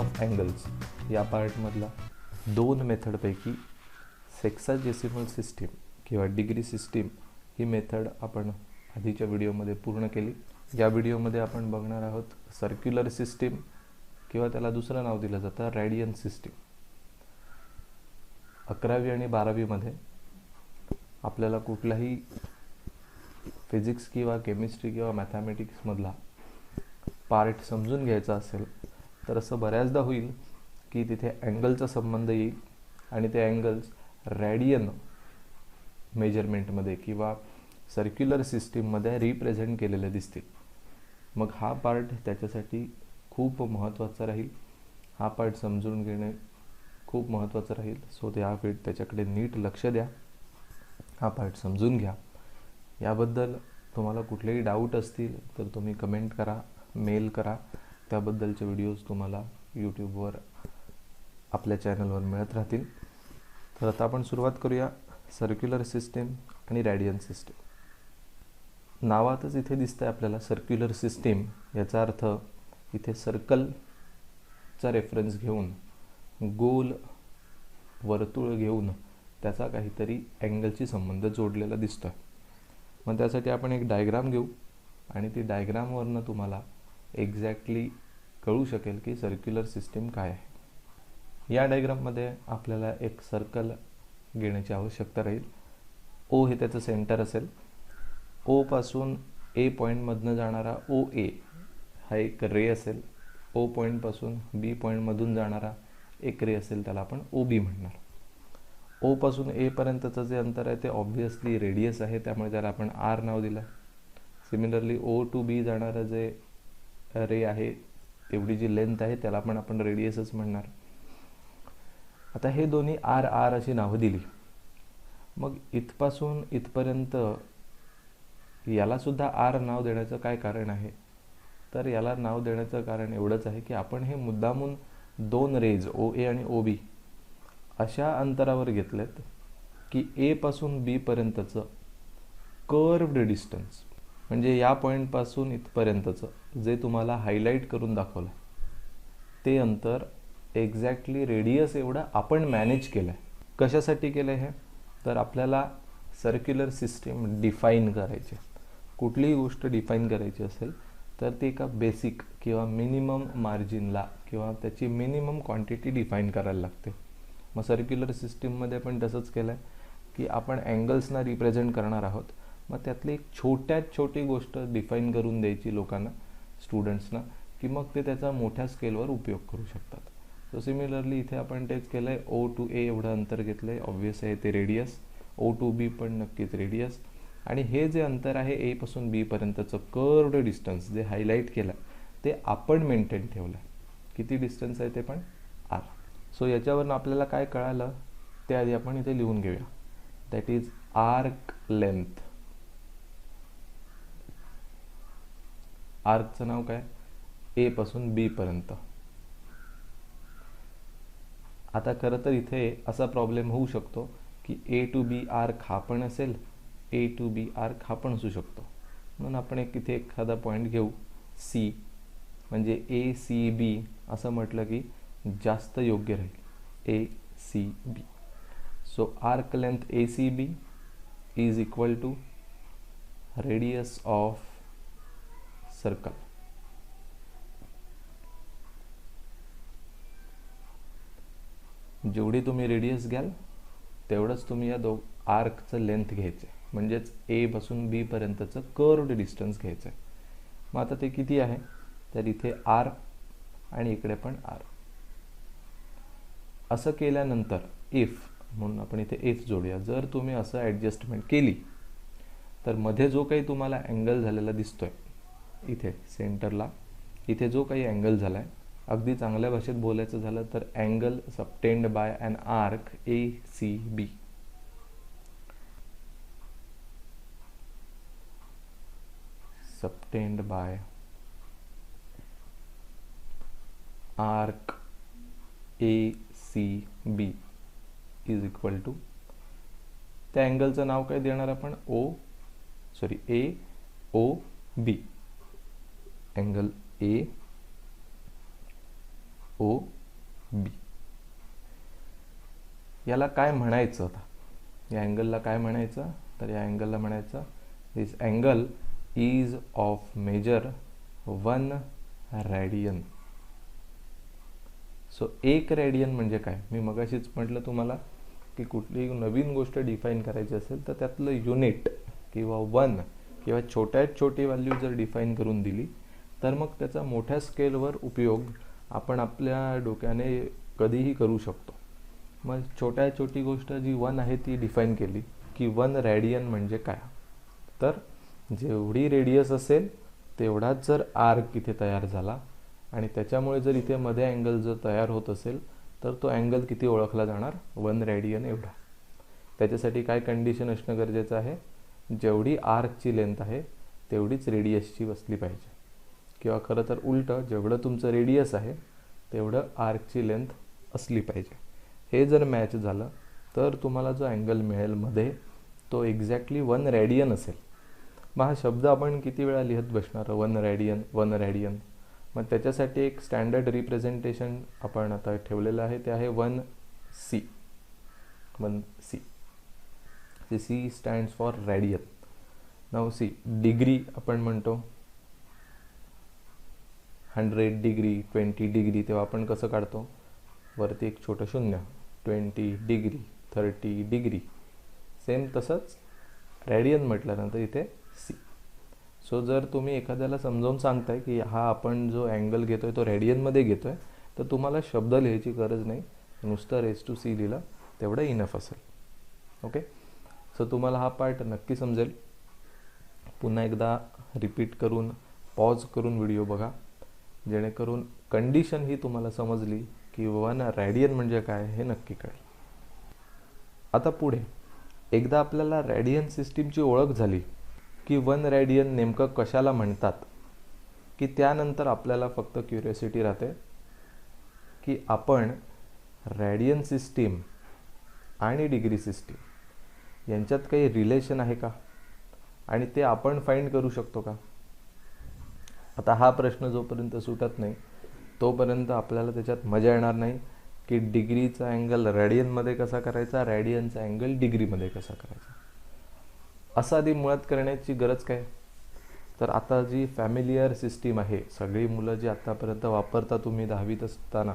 Of angles या पार्टमधला 2 मेथडपैकी sexagesimal system किंवा degree system ही method आपण आधीच्या व्हिडिओमध्ये पूर्ण केली. या व्हिडिओमध्ये आपण बघणार आहोत सर्क्युलर सिस्टीम किंवा त्याला दुसरं नाव दिलं जातं रेडियन सिस्टीम. 11वी आणि 12वीमध्ये आपल्याला कुठलाही फिजिक्स किंवा केमिस्ट्री किंवा मॅथमॅटिक्समधला पार्ट समजून घ्यायचा असेल तर असं बऱ्याचदा होईल की तिथे अँगलचा संबंध येईल आणि ते अँगल्स रेडियन मेजरमेंटमध्ये किंवा सर्क्युलर सिस्टीममध्ये रिप्रेझेंट केलेले दिसतील. मग हा पार्ट त्याच्यासाठी खूप महत्त्वाचा राहील. हा पार्ट समजून घेणे खूप महत्त्वाचं राहील. सो त्याच्याकडे नीट लक्ष द्या, हा पार्ट समजून घ्या. याबद्दल तुम्हाला कुठलेही डाऊट असतील तर तुम्ही कमेंट करा, मेल करा. त्याबद्दलचे व्हिडिओज तुम्हाला यूट्यूबवर आपल्या चॅनलवर मिळत राहतील. तर आता आपण सुरुवात करूया सर्क्युलर सिस्टीम आणि रेडियन सिस्टीम. नावातच इथे दिसतंय आपल्याला सर्क्युलर सिस्टीम. याचा अर्थ इथे सर्कलचा रेफरन्स घेऊन, गोल वर्तुळ घेऊन त्याचा काहीतरी अँगलशी संबंध जोडलेला दिसतोय. मग त्यासाठी आपण एक डायग्राम घेऊ आणि ती डायग्रामवरनं तुम्हाला एक्झॅक्टली कळू शकेल की सर्क्युलर सिस्टीम काय आहे. या डायग्राममध्ये आपल्याला एक सर्कल घेण्याची आवश्यकता राहील. ओ हे त्याचं सेंटर असेल. ओ पासून ए पॉईंटमधनं जाणारा ओ ए हा एक रे असेल. ओ पॉईंटपासून बी पॉईंटमधून जाणारा एक रे असेल, त्याला आपण ओ बी म्हणणार. ओ पासून ए पर्यंतचं जे अंतर आहे ते ऑब्व्हियसली रेडियस आहे, त्यामुळे त्याला आपण आर नाव दिलं. सिमिलरली ओ टू बी जाणारं जे रे आहे, एवढी जी लेंथ आहे त्याला पण आपण रेडियसच म्हणणार. आता हे दोन्ही आर आर अशी नावं दिली. मग इथपासून इथपर्यंत याला सुद्धा आर नाव देण्याचं काय कारण आहे? तर याला नाव देण्याचं कारण एवढंच आहे की आपण हे मुद्दामून 2 रेज ओ ए आणि ओ बी अशा अंतरावर घेतलेत की ए पासून बी पर्यंतचं कर्व्ड डिस्टन्स, म्हणजे या पॉईंटपासून इथपर्यंतचं जे तुम्हाला हायलाईट करून दाखवलं ते अंतर एक्झॅक्टली रेडियस एवढं आपण मॅनेज केलं आहे. कशासाठी केलं आहे? तर आपल्याला सर्क्युलर सिस्टीम डिफाईन करायची. कुठलीही गोष्ट डिफाईन करायची असेल तर ती एका बेसिक किंवा मिनिमम मार्जिनला किंवा त्याची मिनिमम क्वांटिटी डिफाईन करायला लागते. मग सर्क्युलर सिस्टीममध्ये पण तसंच केलं आहे की आपण अँगल्सना रिप्रेझेंट करणार आहोत. मग त्यातली एक छोट्यात छोटी गोष्ट डिफाईन करून द्यायची लोकांना, स्टुडंट्सना, की मग ते त्याचा मोठ्या स्केलवर उपयोग करू शकतात. सो सिमिलरली इथे आपण तेच केलं आहे. ओ टू ए एवढं अंतर घेतलं आहे, ऑब्व्हियस आहे ते रेडियस. ओ टू बी पण नक्कीच रेडियस. आणि हे जे अंतर आहे ए पासून बी पर्यंतचं कर्व्ड डिस्टन्स जे हायलाईट केलं ते आपण मेंटेन ठेवलं. किती डिस्टन्स आहे ते पण आर. सो याच्यावरून आपल्याला काय कळालं ते आधी आपण इथे लिहून घेऊया. That is arc length. आर्कचं नाव काय? ए पासून बी पर्यंत. आता खरं तर इथे असा प्रॉब्लेम होऊ शकतो की ए टू बी आर्क हा पण असेल, ए टू बी आर्क हा पण असू शकतो. म्हणून आपण इथे एखादा पॉईंट घेऊ सी, म्हणजे ए सी बी असं म्हटलं की जास्त योग्य राहील. A C B. So arc length A C B is equal to radius of circle. जेवढी तुम्ही रेडियस घ्याल तेवढंच तुम्ही या आर्कचं लेंथ घ्यायचं, म्हणजेच ए पासून बी पर्यंतचं कर्व्ड डिस्टन्स घ्यायचं आहे. मग आता ते किती आहे? तर इथे आर आणि इकडे पण आर. असं केल्यानंतर इफ, म्हणून आपण इथे इफ जोडूया, जर तुम्ही असं ॲडजस्टमेंट केली तर मध्ये जो काही तुम्हाला अँगल झालेला दिसतोय इथे सेंटरला, इथे जो काही अँगल झाला आहे, अगदी चांगल्या भाषेत बोलायचं झालं तर angle subtended by an arc A C B. Subtended by arc A C B is equal to, त्या अँगलचं नाव काय देणार आपण? A O B. Angle A O B. याला काय म्हणायचं आता, या अँगलला काय म्हणायचं, तर या अँगलला म्हणायचं this angle is of measure 1 radian. So 1 radian म्हणजे काय, मी मगाशीच म्हटलं तुम्हाला की कुठलीही नवीन गोष्ट डिफाईन करायची असेल तर त्यातलं युनिट किंवा 1 किंवा छोट्यात छोटी व्हॅल्यू जर डिफाईन करून दिली तर मग त्याचा मोठ्या स्केलवर उपयोग आपण आपल्या डोक्याने कधीही करू शकतो. मग छोट्या छोटी गोष्ट जी 1 आहे ती डिफाईन केली की 1 रेडियन म्हणजे काय, तर जेवढी रेडियस असेल तेवढाच जर आर्क इथे तयार झाला आणि त्याच्यामुळे जर इथे मध्ये अँगल जर तयार होत असेल तर तो अँगल किती ओळखला जाणार, 1 रेडियन एवढा. त्याच्यासाठी काय कंडिशन असणं गरजेचं आहे, जेवढी आर्कची लेंथ आहे तेवढीच रेडियसची बसली पाहिजे, किंवा खरं तर उलटं, जेवढं तुमचं रेडियस आहे तेवढं आर्कची लेंथ असली पाहिजे. हे जर मॅच झालं तर तुम्हाला जो अँगल मिळेल मध्ये तो एक्झॅक्टली 1 रेडियन असेल. मग हा शब्द आपण किती वेळा लिहत बसणार, 1 रेडियन 1 रेडियन. मग त्याच्यासाठी एक स्टँडर्ड रिप्रेझेंटेशन आपण आता ठेवलेलं आहे, ते आहे 1C. 1C. C stands for radian. नाव सी डिग्री आपण म्हणतो 100 डिग्री 20 डिग्री, तेव्हा आपण कसं काढतो, वरती एक छोटं शून्य, 20 डिग्री 30 डिग्री. सेम तसंच रेडियन म्हटल्यानंतर इथे सी. सो जर तुम्ही एखाद्याला समजावून सांगताय की हा आपण जो अँगल घेतोय तो रेडियनमध्ये घेतोय, तर तुम्हाला शब्द लिहायची गरज नाही, नुसतं रेज टू सी लिहिलं तेवढं इनफ असेल. ओके, सो तुम्हाला हा पार्ट नक्की समजेल. पुन्हा एकदा रिपीट करून पॉज करून व्हिडिओ बघा, जेणेकरून कंडिशन ही तुम्हाला समजली की 1 रेडियन म्हणजे काय हे नक्की कळेल. आता पुढे एकदा आपल्याला रेडियन सिस्टीमची ओळख झाली की 1 रेडियन नेमकं कशाला म्हणतात, की त्यानंतर आपल्याला फक्त क्युरिओसिटी राहते की आपण रेडियन सिस्टीम आणि डिग्री सिस्टीम यांच्यात काही रिलेशन आहे का, आणि ते आपण फाइंड करू शकतो का. आता हा प्रश्न जोपर्यंत सुटत नाही तोपर्यंत आपल्याला त्याच्यात मजा येणार नाही की डिग्रीचा अँगल रेडियनमध्ये कसा करायचा, रेडियनचा अँगल डिग्रीमध्ये कसा करायचा. असं आधी मुळात करण्याची गरज काय, तर आता जी फॅमिलियर सिस्टीम आहे, सगळी मुलं जी आत्तापर्यंत वापरता तुम्ही 10वीत असताना,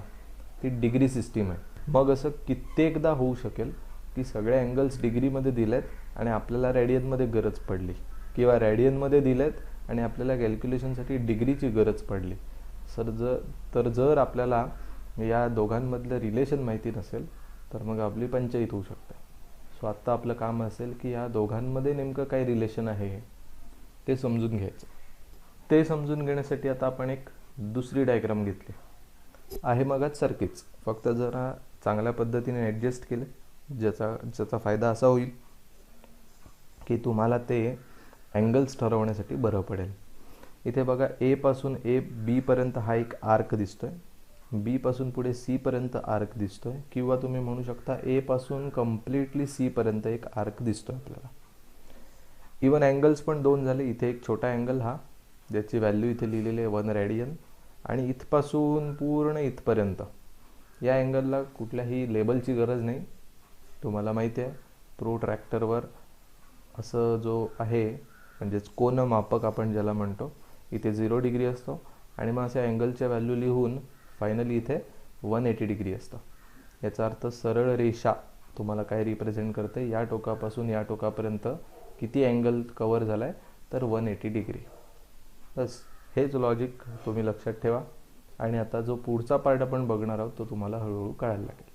ती डिग्री सिस्टीम आहे. मग असं कित्येकदा होऊ शकेल की सगळे अँगल्स डिग्रीमध्ये दिलेत आणि आपल्याला रेडियनमध्ये गरज पडली, किंवा रेडियनमध्ये दिलेत आणि आपल्याला कॅल्क्युलेशनसाठी डिग्रीची गरज पडली. जर आपल्याला या दोघांमधलं रिलेशन माहिती नसेल तर मग आपली पंचायत होऊ शकते. सो आत्ता आपलं काम असेल की या दोघांमध्ये नेमकं काय रिलेशन आहे ते समजून घ्यायचं. ते समजून घेण्यासाठी आता आपण एक दुसरी डायग्राम घेतली आहे, मगच सारखीच, फक्त जरा चांगल्या पद्धतीने ॲडजस्ट केले, ज्याचा फायदा असा होईल की तुम्हाला ते अँगल्स ठरवण्यासाठी बरं पडेल. इथे बघा, ए पासून बी पर्यंत हा एक आर्क दिसतोय, बी पासून पुढे सी पर्यंत आर्क दिसतोय, किंवा तुम्ही म्हणू शकता ए पासून कम्प्लिटली सी पर्यंत एक आर्क दिसतोय आपल्याला. इवन अँगल्स पण 2 झाले. इथे एक छोटा अँगल हा, ज्याची व्हॅल्यू इथे लिहिलेली आहे 1 रेडियन, आणि इथपासून पूर्ण इथपर्यंत या अँगलला कुठल्याही लेबलची गरज नाही. तुम्हाला माहिती आहे प्रोट्रॅक्टरवर असं जो आहे, म्हणजेच कोनमापक आपण ज्याला म्हणतो, इथे 0 डिग्री असतो आणि मग असे अँगलच्या व्हॅल्यू लिहून फायनली इथे 180 डिग्री असतं. याचा अर्थ सरळ रेषा तुम्हाला काय रिप्रेझेंट करते, या टोकापासून या टोकापर्यंत किती अँगल कवर झाला आहे, तर 180 डिग्री. बस हेच लॉजिक तुम्ही लक्षात ठेवा. आणि आता जो पुढचा पार्ट आपण बघणार आहोत तो तुम्हाला हळूहळू कळायला लागेल.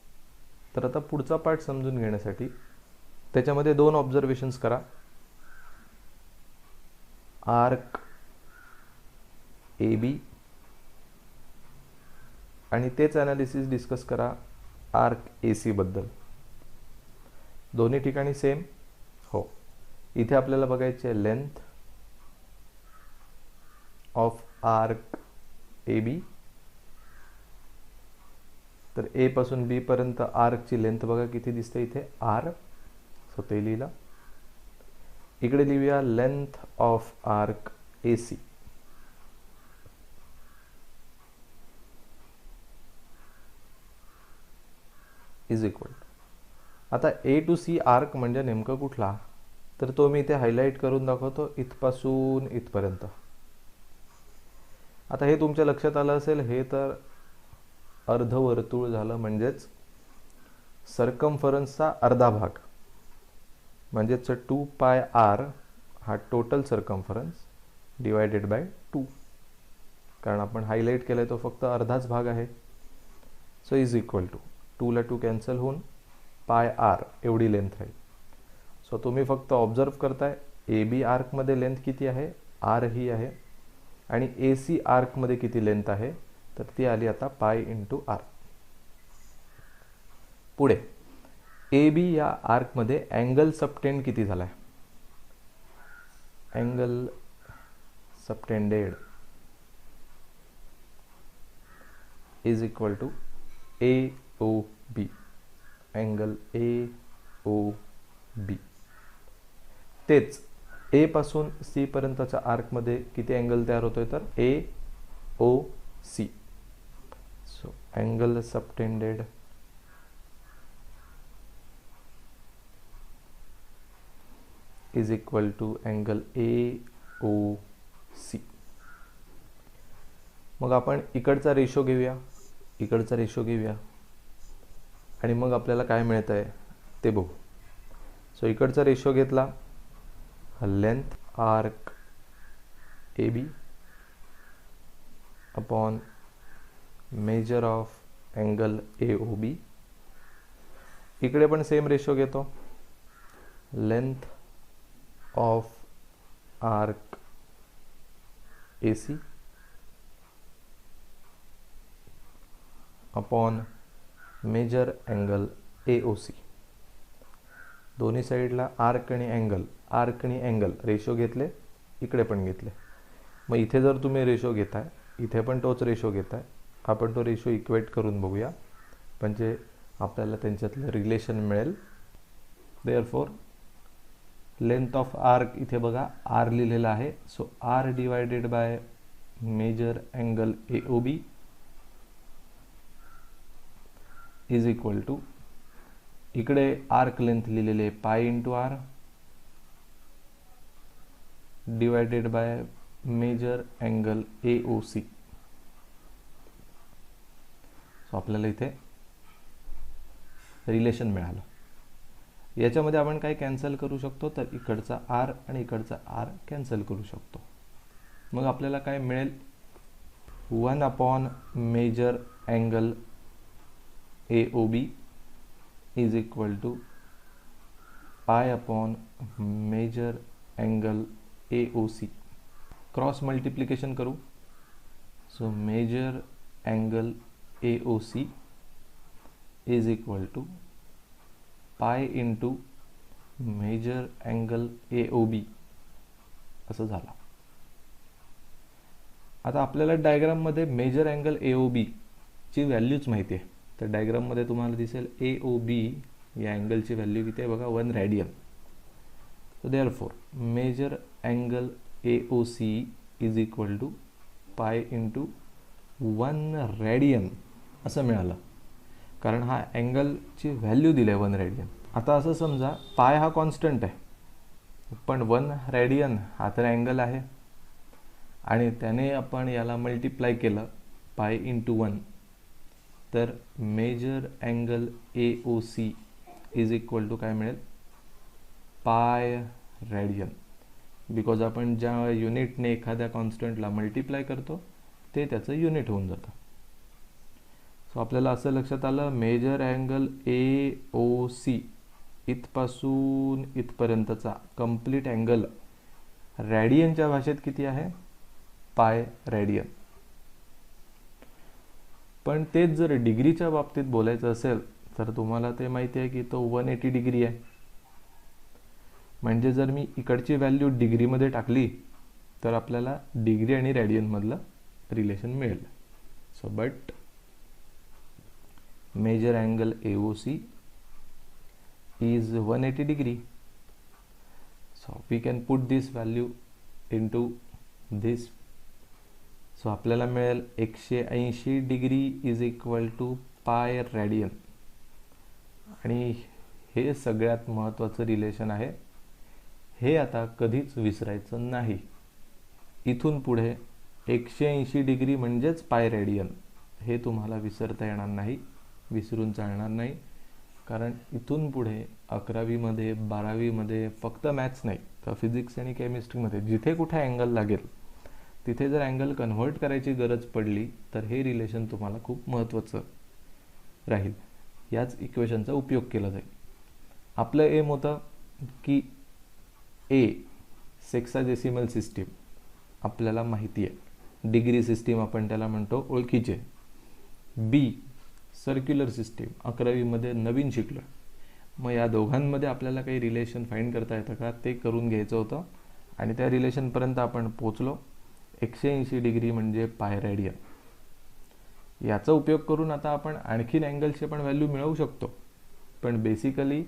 तर आता पुढचा पार्ट समजून घेण्यासाठी त्याच्यामध्ये 2 ऑब्झर्वेशन्स करा. आर्क ए बी, आणि तेच ॲनालिसिस डिस्कस करा आर्क ए सी बद्दल. दोन्ही ठिकाणी सेम हो. इथे आपल्याला बघायची आहे length of arc A B. तर ए पासून बी पर्यंत आर्कची लेंथ बघा किती दिसते इथे, आर. सो ते लिहिला. इकडे लिहूया length of arc A C. Is equal to, आता ए टू सी आर्क म्हणजे नेमकं कुठला, तर तो मी इथे हायलाईट करून दाखवतो, इथपासून इथपर्यंत. आता हे तुमच्या लक्षात आलं असेल, हे तर अर्धवर्तुळ झालं, म्हणजेच सर्कम्फरन्सचा अर्धा भाग, म्हणजेच 2πr हा टोटल सर्कम्फरन्स डिवायडेड बाय 2, कारण आपण हायलाईट केलं आहे तो फक्त अर्धाच भाग आहे. सो इज इक्वल टू 2 ला 2 कॅन्सल होऊन πr एवढी लेंथ राहील. सो तुम्ही फक्त ऑब्झर्व करताय ए बी आर्कमध्ये लेंथ किती आहे, आर ही आहे, आणि ए सी आर्कमध्ये किती लेंथ आहे, तर ती आली आता पाय इंटू आर. पुढे ए बी या आर्कमध्ये अँगल सबटेंड किती झाला आहे, angle subtended is equal to A O B, angle A O B. तेच ए पासून सी पर्यंतच्या आर्कमध्ये किती अँगल तयार होतोय, तर A O C. So angle subtended is equal to angle A O C. मग आपण इकडचा रेशो घेऊया, इकडचा रेशो घेऊया, आणि मग आपल्याला काय मिळत आहे ते बघू. सो इकडचा रेशो घेतला, length arc A B upon measure of angle A O B. इकडे पण सेम रेशो घेतो, length of arc A C upon measure angle A O C. दोन्ही साईडला आर्क आणि अँगल रेशो घेतले, इकडे पण घेतले. मग इथे जर तुम्ही रेशो घेताय, इथे पण तोच रेशो घेताय, आपण तो रेशो इक्वेट करून बघूया, म्हणजे आपल्याला त्यांच्यातलं रिलेशन मिळेल. देअरफॉर लेंथ ऑफ आर्क इथे बघा आर लिहिलेला आहे, so R divided by measure angle A O B is equal to, इकडे आर्क लेंथ लिहिलेले pi into R divided by measure angle A O C. So आपल्याला इथे relation मिळालं. याच्यामध्ये आपण काय कॅन्सल करू शकतो, तर इकडचा आर आणि इकडचा आर कॅन्सल करू शकतो. मग आपल्याला काय मिळेल, 1 upon measure angle A O B is equal to pi upon measure angle A O C. Cross multiplication करू, so measure angle A O C is equal to pi into measure angle A O B असं झालं. आता आपल्याला डायग्राममध्ये major angle A O बी ची व्हॅल्यूच माहिती आहे, तर डायग्राममध्ये तुम्हाला दिसेल ए ओ बी या अँगलची व्हॅल्यू किती आहे बघा, 1 radian. So therefore measure angle A O C is equal to pi into 1 radian असं मिळालं, कारण हा अँगलची व्हॅल्यू दिली आहे 1 रॅडियन. आता असं समजा पाय हा कॉन्स्टंट आहे, पण 1 रॅडियन हा तर अँगल आहे, आणि त्याने आपण याला मल्टिप्लाय केलं पाय इंटू 1, तर measure angle A O C is equal to काय मिळेल, पाय रॅडियन. बिकॉज आपण ज्या युनिटने एखाद्या कॉन्स्टंटला मल्टिप्लाय करतो ते त्याचं युनिट होऊन जातं. सो आपल्याला असं लक्षात आलं, measure angle A O C इथपासून इथपर्यंतचा कंप्लीट अँगल रॅडियनच्या भाषेत किती आहे, पाय रॅडियन. पण तेच जर डिग्रीच्या बाबतीत बोलायचं असेल तर तुम्हाला ते माहिती आहे की तो 180 डिग्री आहे. म्हणजे जर मी इकडची व्हॅल्यू डिग्रीमध्ये टाकली तर आपल्याला डिग्री आणि रॅडियनमधलं रिलेशन मिळेल. So but measure angle A O C is 180 degree. So we can put this value into this. So आपल्याला मिळेल 180 degree is equal to pi radian. आणि हे सगळ्यात महत्त्वाचं रिलेशन आहे. हे आता कधीच विसरायचं नाही. इथून पुढे 180 डिग्री म्हणजेच पाय रेडियन हे तुम्हाला विसरता येणार नाही, विसरून चालणार नाही. कारण इथून पुढे 11वीमध्ये 12वीमध्ये फक्त मॅथ्स नाही तर फिजिक्स आणि केमिस्ट्रीमध्ये जिथे कुठे अँगल लागेल तिथे जर अँगल कन्व्हर्ट करायची गरज पडली तर हे रिलेशन तुम्हाला खूप महत्त्वाचं राहील. याच इक्वेशनचा उपयोग केला जाईल. आपलं एम होतं की ए सेक्साडेसिमल सिस्टीम आपल्याला माहिती आहे, डिग्री सिस्टीम आपण त्याला म्हणतो, ओळखीचे. बी सर्क्युलर सिस्टीम 11वीमध्ये नवीन शिकलो. मग या दोघांमध्ये आपल्याला काही रिलेशन फाइंड करता येतं का ते करून घ्यायचं होतं आणि त्या रिलेशनपर्यंत आपण पोचलो. 180 डिग्री म्हणजे पाय रेडियन. याचा उपयोग करून आता आपण आणखीन अँगलचे पण व्हॅल्यू मिळवू शकतो. पण बेसिकली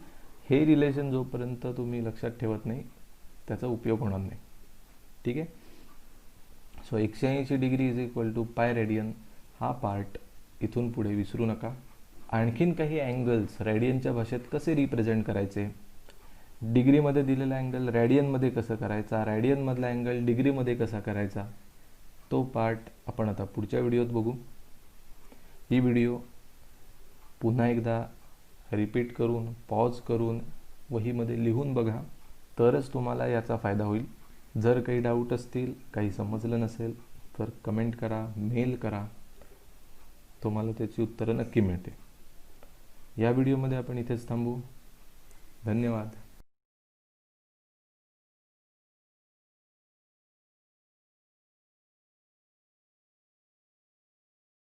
हे रिलेशन जोपर्यंत तुम्ही लक्षात ठेवत नाही त्याचा उपयोग होणार नाही. ठीक आहे. So 180 degree is equal to pi radian हा पार्ट इथून पुढे विसरू नका. आणखीन काही अँगल्स रेडियनच्या भाषेत कसे रिप्रेझेंट करायचे, डिग्रीमध्ये दिलेला अँगल रॅडियनमध्ये कसं करायचा, रॅडियनमधला अँगल डिग्रीमध्ये कसा करायचा, तो पार्ट आपण आता पुढच्या व्हिडिओत बघू. ही व्हिडिओ पुन्हा एकदा रिपीट करून पॉज करून वहीमध्ये लिहून बघा तरच तुम्हाला याचा फायदा होईल. जर काही डाऊट असतील, काही समजलं नसेल तर कमेंट करा, मेल करा, तुम्हाला त्याची उत्तरं नक्की मिळते. या व्हिडिओमध्ये आपण इथेच थांबू. धन्यवाद.